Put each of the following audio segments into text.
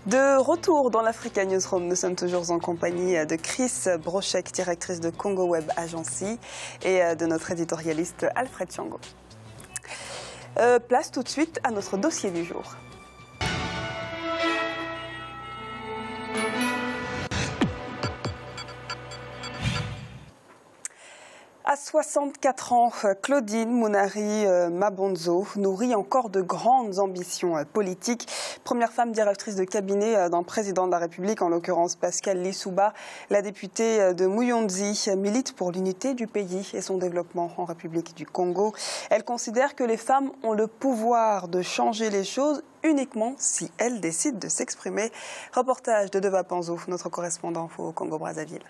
De retour dans l'Africa Newsroom, nous sommes toujours en compagnie de Chris Brochek, directrice de Congo Web Agency, et de notre éditorialiste Alfred Chango. Place tout de suite à notre dossier du jour. À 64 ans, Claudine Mounari Mabonzo nourrit encore de grandes ambitions politiques. Première femme directrice de cabinet d'un président de la République, en l'occurrence Pascal Lissouba, la députée de Muyonzi milite pour l'unité du pays et son développement en République du Congo. Elle considère que les femmes ont le pouvoir de changer les choses uniquement si elles décident de s'exprimer. Reportage de Deva Panzo, notre correspondant au Congo-Brazzaville.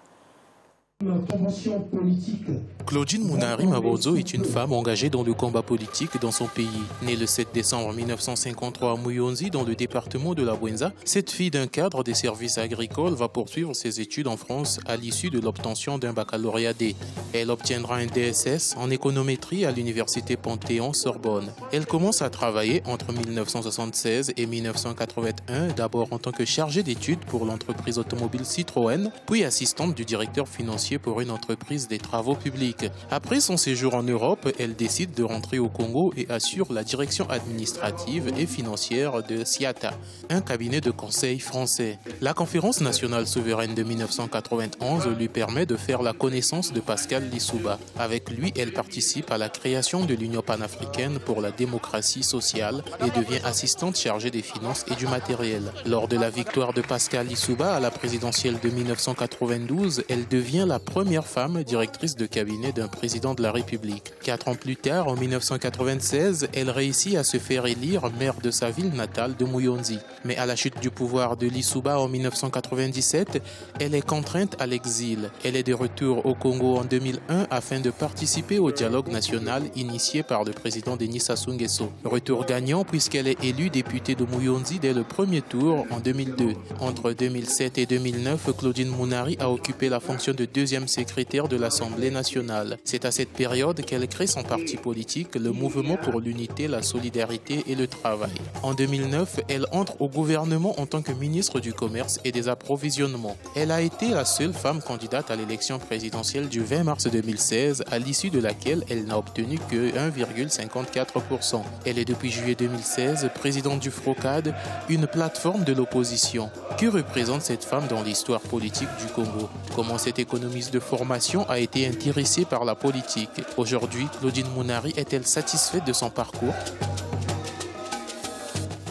Claudine Mounari Mabonzo est une femme engagée dans le combat politique dans son pays. Née le 7 décembre 1953 à Muyonzi, dans le département de la Bouenza, cette fille d'un cadre des services agricoles va poursuivre ses études en France à l'issue de l'obtention d'un baccalauréat D. Elle obtiendra un DSS en économétrie à l'université Panthéon-Sorbonne. Elle commence à travailler entre 1976 et 1981, d'abord en tant que chargée d'études pour l'entreprise automobile Citroën, puis assistante du directeur financier pour une entreprise des travaux publics. Après son séjour en Europe, elle décide de rentrer au Congo et assure la direction administrative et financière de SIATA, un cabinet de conseil français. La Conférence nationale souveraine de 1991 lui permet de faire la connaissance de Pascal Lissouba. Avec lui, elle participe à la création de l'Union panafricaine pour la démocratie sociale et devient assistante chargée des finances et du matériel. Lors de la victoire de Pascal Lissouba à la présidentielle de 1992, elle devient la première femme directrice de cabinet d'un président de la République. 4 ans plus tard, en 1996, elle réussit à se faire élire maire de sa ville natale de Muyonzi. Mais à la chute du pouvoir de Lissouba en 1997, elle est contrainte à l'exil. Elle est de retour au Congo en 2001 afin de participer au dialogue national initié par le président Denis Sassou Nguesso. Retour gagnant puisqu'elle est élue députée de Muyonzi dès le premier tour en 2002. Entre 2007 et 2009, Claudine Mounari a occupé la fonction de deuxième secrétaire de l'Assemblée nationale. C'est à cette période qu'elle crée son parti politique, le Mouvement pour l'unité, la solidarité et le travail. En 2009, elle entre au gouvernement en tant que ministre du Commerce et des Approvisionnements. Elle a été la seule femme candidate à l'élection présidentielle du 20 mars 2016, à l'issue de laquelle elle n'a obtenu que 1,54%. Elle est depuis juillet 2016 présidente du FROCAD, une plateforme de l'opposition. Que représente cette femme dans l'histoire politique du Congo? Comment cette économiste de formation a été intéressée par la politique? Aujourd'hui, Claudine Mounari est-elle satisfaite de son parcours?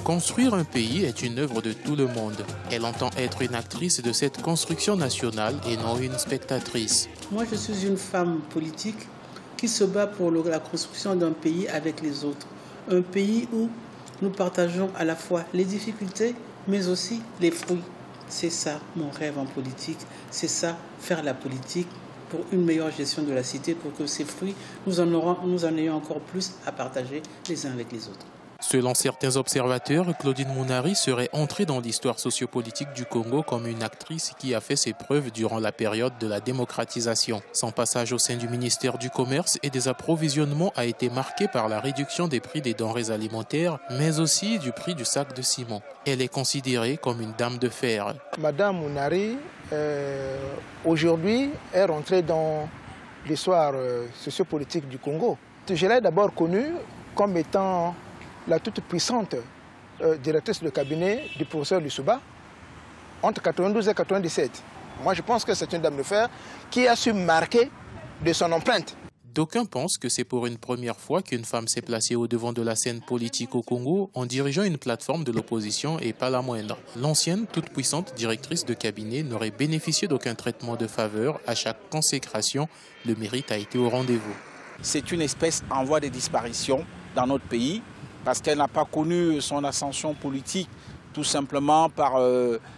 Construire un pays est une œuvre de tout le monde. Elle entend être une actrice de cette construction nationale et non une spectatrice. Moi, je suis une femme politique qui se bat pour la construction d'un pays avec les autres. Un pays où nous partageons à la fois les difficultés, mais aussi les fruits. C'est ça mon rêve en politique, c'est ça faire la politique pour une meilleure gestion de la cité, pour que ces fruits, nous en ayons encore plus à partager les uns avec les autres. Selon certains observateurs, Claudine Mounari serait entrée dans l'histoire sociopolitique du Congo comme une actrice qui a fait ses preuves durant la période de la démocratisation. Son passage au sein du ministère du Commerce et des Approvisionnements a été marqué par la réduction des prix des denrées alimentaires, mais aussi du prix du sac de ciment. Elle est considérée comme une dame de fer. Madame Mounari, aujourd'hui, est rentrée dans l'histoire sociopolitique du Congo. Je l'ai d'abord connue comme étant la toute puissante directrice de cabinet du professeur Lissouba entre 92 et 97. Moi, je pense que c'est une dame de fer qui a su marquer de son empreinte. D'aucuns pensent que c'est pour une première fois qu'une femme s'est placée au devant de la scène politique au Congo en dirigeant une plateforme de l'opposition et pas la moindre. L'ancienne, toute puissante directrice de cabinet n'aurait bénéficié d'aucun traitement de faveur. À chaque consécration, le mérite a été au rendez-vous. C'est une espèce en voie de disparition dans notre pays, parce qu'elle n'a pas connu son ascension politique tout simplement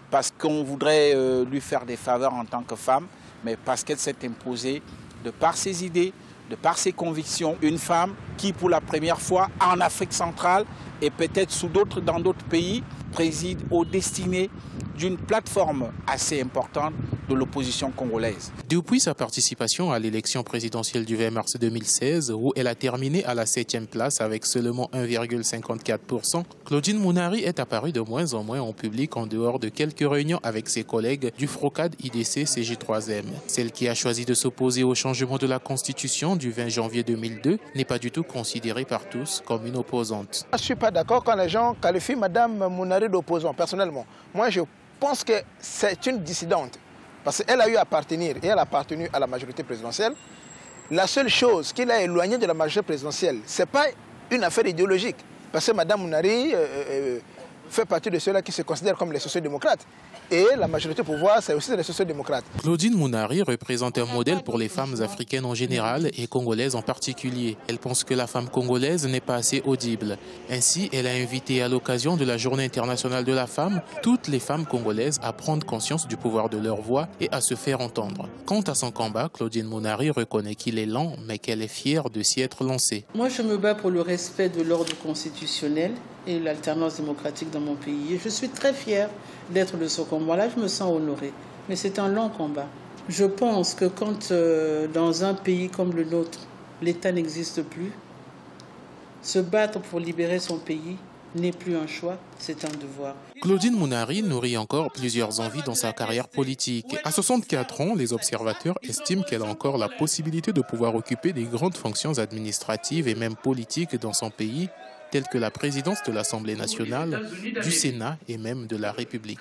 parce qu'on voudrait lui faire des faveurs en tant que femme, mais parce qu'elle s'est imposée de par ses idées, de par ses convictions. Une femme qui, pour la première fois en Afrique centrale et peut-être dans d'autres pays, préside aux destinées d'une plateforme assez importante de l'opposition congolaise. Depuis sa participation à l'élection présidentielle du 20 mars 2016, où elle a terminé à la 7e place avec seulement 1,54%, Claudine Mounari est apparue de moins en moins en public en dehors de quelques réunions avec ses collègues du FROCAD IDC CJ3M. Celle qui a choisi de s'opposer au changement de la Constitution du 20 janvier 2002 n'est pas du tout considérée par tous comme une opposante. Je ne suis pas d'accord quand les gens qualifient Mme Mounari d'opposant, personnellement. Moi, je pense que c'est une dissidente. Parce qu'elle a eu à appartenir, et elle a appartenu à la majorité présidentielle. La seule chose qui l'a éloignée de la majorité présidentielle, ce n'est pas une affaire idéologique. Parce que Mme Mounari fait partie de ceux-là qui se considèrent comme les sociodémocrates. Et la majorité au pouvoir, c'est aussi les sociodémocrates. Claudine Mounari représente un modèle pour les femmes africaines en général et congolaises en particulier. Elle pense que la femme congolaise n'est pas assez audible. Ainsi, elle a invité à l'occasion de la Journée internationale de la femme, toutes les femmes congolaises à prendre conscience du pouvoir de leur voix et à se faire entendre. Quant à son combat, Claudine Mounari reconnaît qu'il est lent, mais qu'elle est fière de s'y être lancée. Moi, je me bats pour le respect de l'ordre constitutionnel et l'alternance démocratique dans mon pays. Et je suis très fière d'être de ce combat-là, je me sens honorée. Mais c'est un long combat. Je pense que quand dans un pays comme le nôtre, l'État n'existe plus, se battre pour libérer son pays n'est plus un choix, c'est un devoir. Claudine Mounari nourrit encore plusieurs envies dans sa carrière politique. À 64 ans, les observateurs estiment qu'elle a encore la possibilité de pouvoir occuper des grandes fonctions administratives et même politiques dans son pays, telles que la présidence de l'Assemblée nationale, du Sénat et même de la République.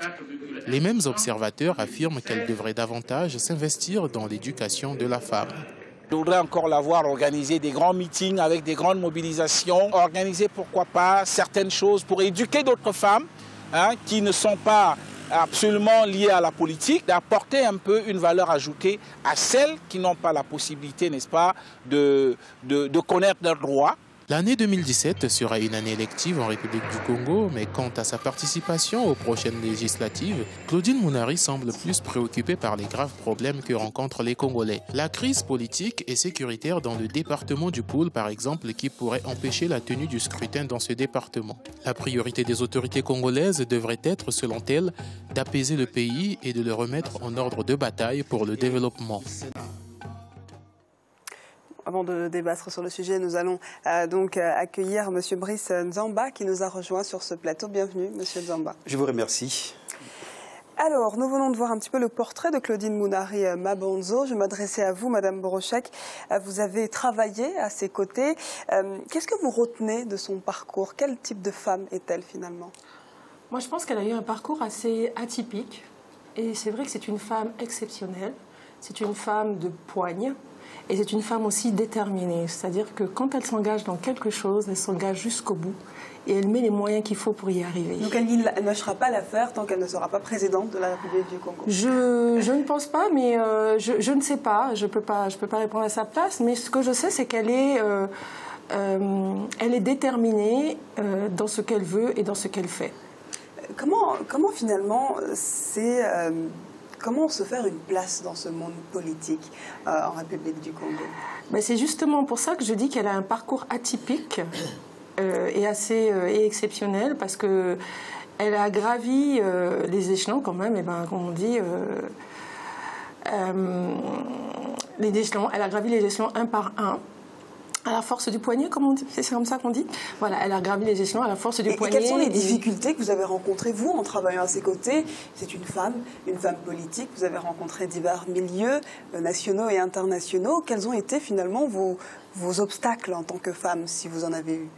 Les mêmes observateurs affirment qu'elle devrait davantage s'investir dans l'éducation de la femme. Je voudrais encore la voir organiser des grands meetings avec des grandes mobilisations, organiser pourquoi pas certaines choses pour éduquer d'autres femmes qui ne sont pas absolument liées à la politique, d'apporter un peu une valeur ajoutée à celles qui n'ont pas la possibilité, n'est-ce pas, de connaître leurs droits. L'année 2017 sera une année élective en République du Congo, mais quant à sa participation aux prochaines législatives, Claudine Mounari semble plus préoccupée par les graves problèmes que rencontrent les Congolais. La crise politique et sécuritaire dans le département du Poul, par exemple, qui pourrait empêcher la tenue du scrutin dans ce département. La priorité des autorités congolaises devrait être, selon elle, d'apaiser le pays et de le remettre en ordre de bataille pour le développement. Avant de débattre sur le sujet, nous allons donc accueillir M. Brice Nzamba qui nous a rejoint sur ce plateau. Bienvenue, M. Nzamba. Je vous remercie. Alors, nous venons de voir un petit peu le portrait de Claudine Mounari Mabonzo. Je m'adressais à vous, Madame Borochek. Vous avez travaillé à ses côtés. Qu'est-ce que vous retenez de son parcours? Quel type de femme est-elle finalement? Moi, je pense qu'elle a eu un parcours assez atypique. Et c'est vrai que c'est une femme exceptionnelle. C'est une femme de poigne. Et c'est une femme aussi déterminée, c'est-à-dire que quand elle s'engage dans quelque chose, elle s'engage jusqu'au bout et elle met les moyens qu'il faut pour y arriver. Donc elle ne lâchera pas l'affaire tant qu'elle ne sera pas présidente de la République du Congo? Je ne pense pas, mais je ne sais pas, je peux pas répondre à sa place, mais ce que je sais, c'est qu'elle est, elle est déterminée dans ce qu'elle veut et dans ce qu'elle fait. Comment finalement c'est... Comment se faire une place dans ce monde politique en République du Congo? C'est justement pour ça que je dis qu'elle a un parcours atypique et assez exceptionnel, parce qu'elle a gravi les échelons quand même, comme on dit, les échelons, elle a gravi les échelons un par un. À la force du poignet, comme on dit, c'est comme ça qu'on dit. Voilà, elle a gravi les échelons à la force du poignet. Et quelles sont les difficultés que vous avez rencontrées, vous, en travaillant à ses côtés? C'est une femme politique. Vous avez rencontré divers milieux nationaux et internationaux. Quels ont été finalement vos obstacles en tant que femme, si vous en avez eu?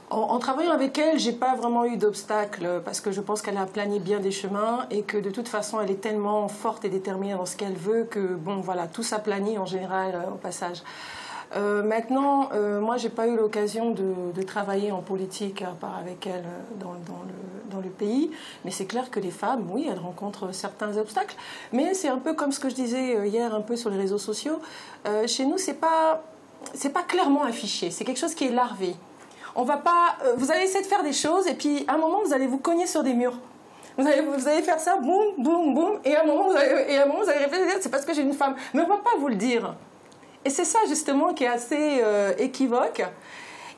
En travaillant avec elle, j'ai pas vraiment eu d'obstacles, parce que je pense qu'elle a plané bien des chemins et que de toute façon, elle est tellement forte et déterminée dans ce qu'elle veut que, bon, voilà, tout s'aplanit en général au passage. Maintenant, moi, j'ai pas eu l'occasion de travailler en politique, à part avec elle dans le pays. Mais c'est clair que les femmes, oui, elles rencontrent certains obstacles. Mais c'est un peu comme ce que je disais hier un peu sur les réseaux sociaux. Chez nous, c'est pas clairement affiché. C'est quelque chose qui est larvé. On va pas. Vous allez essayer de faire des choses et puis à un moment, vous allez vous cogner sur des murs. Vous allez faire ça, boum, boum, boum, et à un moment, vous allez réfléchir, c'est parce que j'ai une femme. Mais on va pas vous le dire. Et c'est ça, justement, qui est assez équivoque.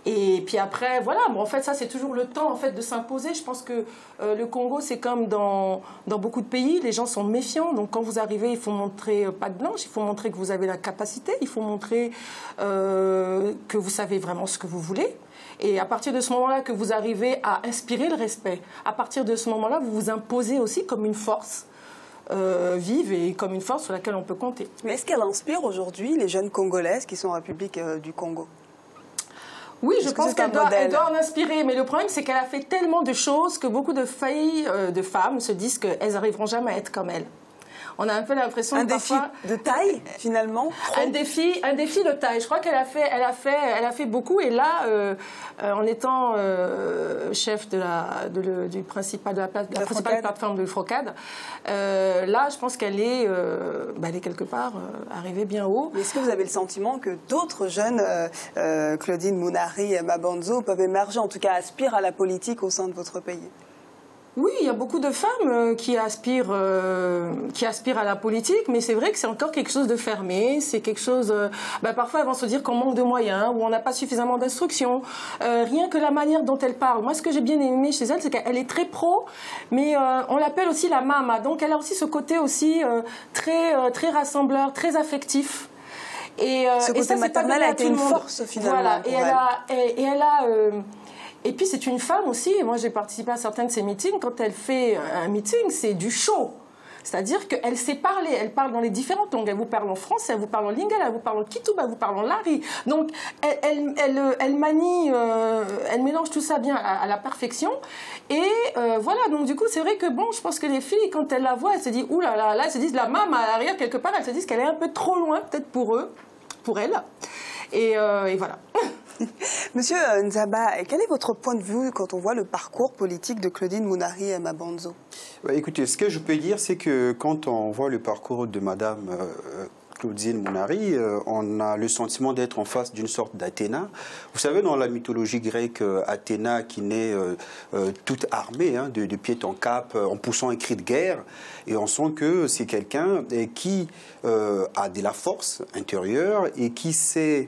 Et puis après, voilà, bon, en fait, ça, c'est toujours le temps en fait, de s'imposer. Je pense que le Congo, c'est comme dans beaucoup de pays, les gens sont méfiants. Donc, quand vous arrivez, il faut montrer patte blanche, il faut montrer que vous avez la capacité, il faut montrer que vous savez vraiment ce que vous voulez. Et à partir de ce moment-là que vous arrivez à inspirer le respect, à partir de ce moment-là, vous vous imposez aussi comme une force vive et comme une force sur laquelle on peut compter. Mais est-ce qu'elle inspire aujourd'hui les jeunes Congolaises qui sont en République du Congo ? Oui, je pense qu'elle doit en inspirer. Mais le problème, c'est qu'elle a fait tellement de choses que beaucoup de filles, de femmes se disent qu'elles n'arriveront jamais à être comme elle. On a un peu l'impression que parfois... défi de taille, finalement. Un défi de taille. Je crois qu'elle a fait beaucoup. Et là, en étant chef de la principale plateforme de Frocade, là, je pense qu'elle est, elle est quelque part arrivée bien haut. Mais est-ce que vous avez le sentiment que d'autres jeunes, Claudine Mounari, Mabonzo, peuvent émerger, en tout cas aspirent à la politique au sein de votre pays ? Oui, il y a beaucoup de femmes qui aspirent à la politique, mais c'est vrai que c'est encore quelque chose de fermé. C'est quelque chose. Parfois, elles vont se dire qu'on manque de moyens ou on n'a pas suffisamment d'instructions. Rien que la manière dont elle parle. Moi, ce que j'ai bien aimé chez elle, c'est qu'elle est très pro, mais on l'appelle aussi la mama. Donc, elle a aussi ce côté aussi très rassembleur, très affectif. Et ce côté maternel a été une force finalement. Voilà. Et puis c'est une femme aussi, moi j'ai participé à certains de ses meetings, quand elle fait un meeting, c'est du show. C'est-à-dire qu'elle sait parler, elle parle dans les différentes langues. Elle vous parle en français, elle vous parle en lingala, elle vous parle en kituba, elle vous parle en lari. Donc elle manie, elle mélange tout ça bien à la perfection. Et voilà, donc du coup c'est vrai que bon, je pense que les filles, quand elles la voient, elles se disent, oulala, là elles se disent, la maman à l'arrière quelque part, elles se disent qu'elle est un peu trop loin peut-être pour elles. Et voilà. Monsieur Nzaba, quel est votre point de vue quand on voit le parcours politique de Claudine Mounari et Mabonzo ? Écoutez, ce que je peux dire, c'est que quand on voit le parcours de Madame Claudine Mounari, on a le sentiment d'être en face d'une sorte d'Athéna. Vous savez, dans la mythologie grecque, Athéna qui naît toute armée, de pied en cap, en poussant un cri de guerre, et on sent que c'est quelqu'un qui a de la force intérieure et qui sait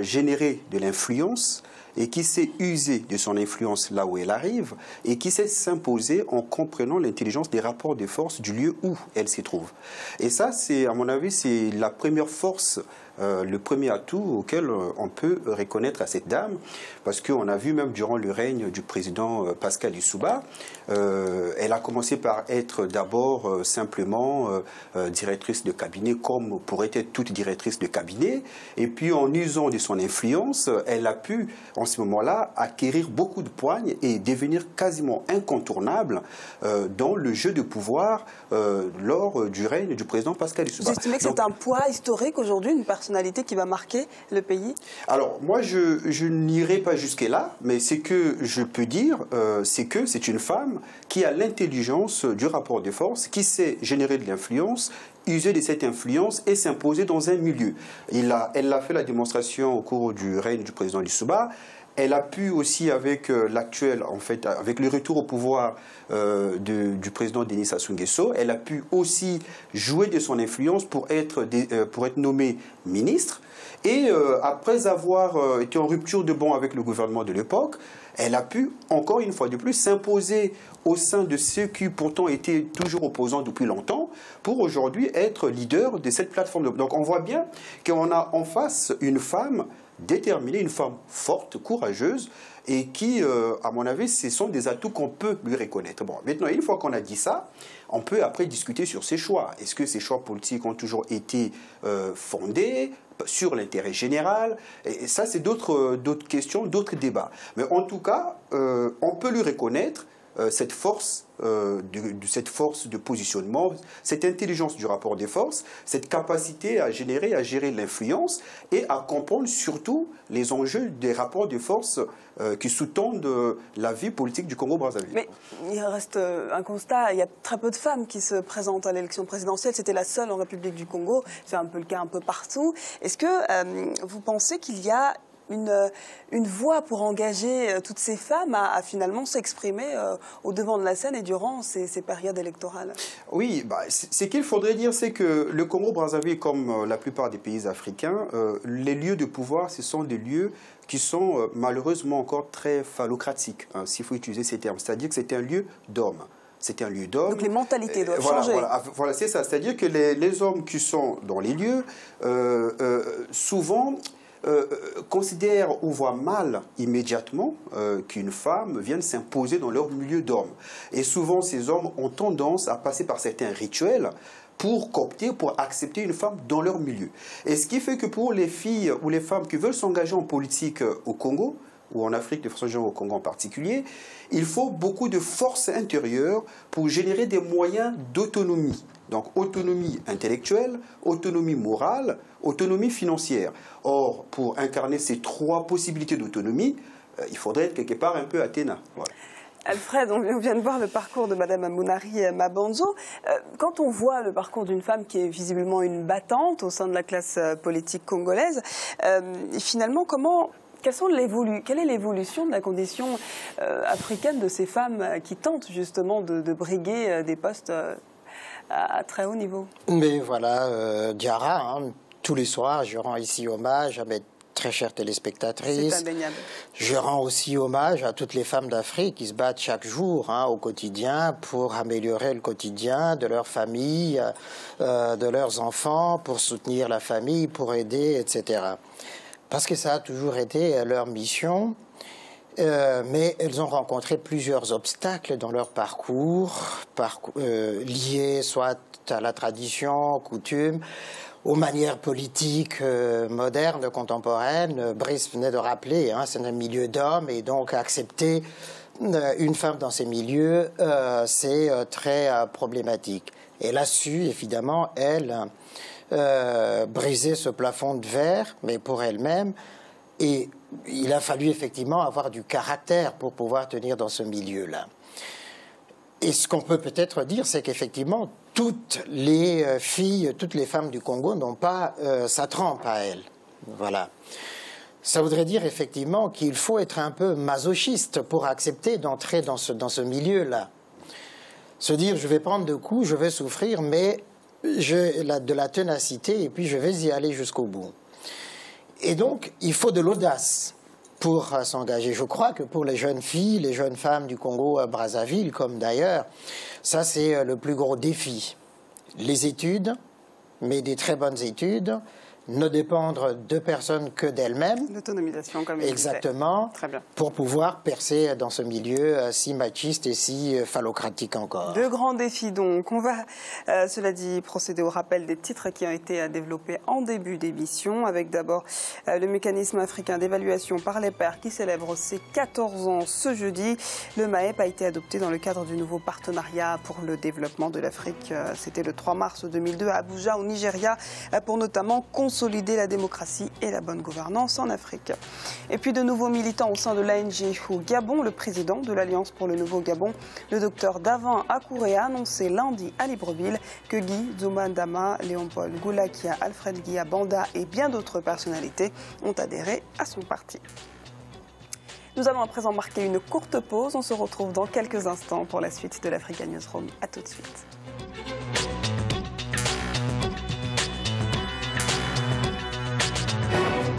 générer de l'influence et qui sait user de son influence là où elle arrive et qui sait s'imposer en comprenant l'intelligence des rapports de force du lieu où elle s'y trouve. Et ça, c'est, à mon avis, c'est la première force, le premier atout auquel on peut reconnaître à cette dame, parce qu'on a vu même durant le règne du président Pascal Lissouba, elle a commencé par être d'abord simplement directrice de cabinet, comme pourrait être toute directrice de cabinet, et puis en usant de son influence, elle a pu, en ce moment-là, acquérir beaucoup de poignes et devenir quasiment incontournable dans le jeu de pouvoir lors du règne du président Pascal Lissouba. Vous estimez que c'est un poids historique aujourd'hui, une personnalité qui va marquer le pays ? Alors, moi, je n'irai pas jusque-là, mais ce que je peux dire, c'est que c'est une femme qui a l'intelligence du rapport de force, qui sait générer de l'influence, user de cette influence et s'imposer dans un milieu. Elle a fait la démonstration au cours du règne du président Lissouba. Elle a pu aussi, avec l'actuel, en fait, avec le retour au pouvoir du président Denis Sassou Nguesso, elle a pu aussi jouer de son influence pour être nommée ministre. Et après avoir été en rupture de banc avec le gouvernement de l'époque, elle a pu, encore une fois de plus, s'imposer au sein de ceux qui pourtant étaient toujours opposants depuis longtemps, pour aujourd'hui être leader de cette plateforme. Donc on voit bien qu'on a en face une femme déterminée, une femme forte, courageuse, et qui, à mon avis, ce sont des atouts qu'on peut lui reconnaître. Bon, maintenant, une fois qu'on a dit ça, on peut après discuter sur ses choix. Est-ce que ces choix politiques ont toujours été fondés sur l'intérêt général? Et ça, c'est d'autres questions, d'autres débats. Mais en tout cas, on peut lui reconnaître cette force de positionnement, cette intelligence du rapport des forces, cette capacité à gérer l'influence et à comprendre surtout les enjeux des rapports de force qui sous-tendent la vie politique du Congo-Brazzaville. Mais il reste un constat, il y a très peu de femmes qui se présentent à l'élection présidentielle, c'était la seule en République du Congo, c'est un peu le cas un peu partout. Est-ce que vous pensez qu'il y a une voie pour engager toutes ces femmes à finalement s'exprimer au devant de la scène et durant ces périodes électorales? Oui, ce qu'il faudrait dire, c'est que le Congo-Brazzaville, comme la plupart des pays africains, les lieux de pouvoir, ce sont des lieux qui sont malheureusement encore très phallocratiques, hein, s'il faut utiliser ces termes. C'est-à-dire que c'est un lieu d'hommes. C'est un lieu d'hommes. Donc les mentalités doivent changer. Voilà, c'est ça. C'est-à-dire que les hommes qui sont dans les lieux, souvent, considèrent ou voient mal immédiatement qu'une femme vienne s'imposer dans leur milieu d'hommes. Et souvent, ces hommes ont tendance à passer par certains rituels pour coopter, pour accepter une femme dans leur milieu. Et ce qui fait que pour les filles ou les femmes qui veulent s'engager en politique au Congo, ou en Afrique de façon générale, au Congo en particulier, il faut beaucoup de force intérieure pour générer des moyens d'autonomie. Donc autonomie intellectuelle, autonomie morale, autonomie financière. Or, pour incarner ces trois possibilités d'autonomie, il faudrait être quelque part un peu Athéna. Voilà. Alfred, on vient de voir le parcours de Mme Munari Mabonzo. Quand on voit le parcours d'une femme qui est visiblement une battante au sein de la classe politique congolaise, finalement, quelle est l'évolution de la condition africaine de ces femmes qui tentent justement de briguer des postes à très haut niveau? Mais voilà, Diarra, hein, tous les soirs, je rends ici hommage à mes très chères téléspectatrices. C'est indéniable. Je rends aussi hommage à toutes les femmes d'Afrique qui se battent chaque jour, hein, au quotidien, pour améliorer le quotidien de leur famille, de leurs enfants, pour soutenir la famille, pour aider, etc. Parce que ça a toujours été leur mission, mais elles ont rencontré plusieurs obstacles dans leur parcours liés soit à la tradition, coutume, aux manières politiques modernes, contemporaines. Brice venait de rappeler, hein, c'est un milieu d'hommes, et donc accepter une femme dans ces milieux, c'est très problématique. Elle a su, évidemment, elle, briser ce plafond de verre, mais pour elle-même, et il a fallu effectivement avoir du caractère pour pouvoir tenir dans ce milieu-là. Et ce qu'on peut peut-être dire, c'est qu'effectivement, toutes les filles, toutes les femmes du Congo n'ont pas sa trempe à elles. Voilà. Ça voudrait dire effectivement qu'il faut être un peu masochiste pour accepter d'entrer dans ce milieu-là. Se dire, je vais prendre de coups, je vais souffrir, mais j'ai de la ténacité et puis je vais y aller jusqu'au bout. Et donc, il faut de l'audace pour s'engager. Je crois que pour les jeunes filles, les jeunes femmes du Congo-Brazzaville, comme d'ailleurs, ça c'est le plus gros défi. Les études, mais des très bonnes études, ne dépendre de personne que d'elles-mêmes. L'autonomisation, comme il exactement, disait. Très bien. Pour pouvoir percer dans ce milieu si machiste et si phallocratique encore. Deux grands défis donc. On va, cela dit, procéder au rappel des titres qui ont été développés en début d'émission, avec d'abord le mécanisme africain d'évaluation par les pairs qui célèbre ses 14 ans ce jeudi. Le MAEP a été adopté dans le cadre du nouveau partenariat pour le développement de l'Afrique. C'était le 3 mars 2002 à Abuja, au Nigeria, pour notamment consolider la démocratie et la bonne gouvernance en Afrique. Et puis de nouveaux militants au sein de l'ANG au Gabon. Le président de l'Alliance pour le Nouveau Gabon, le docteur Davin Akouré, a annoncé lundi à Libreville que Guy Zoumandama, Léon-Paul Goulakia, Alfred Guia Banda et bien d'autres personnalités ont adhéré à son parti. Nous allons à présent marquer une courte pause. On se retrouve dans quelques instants pour la suite de l'Africa Newsroom. A tout de suite.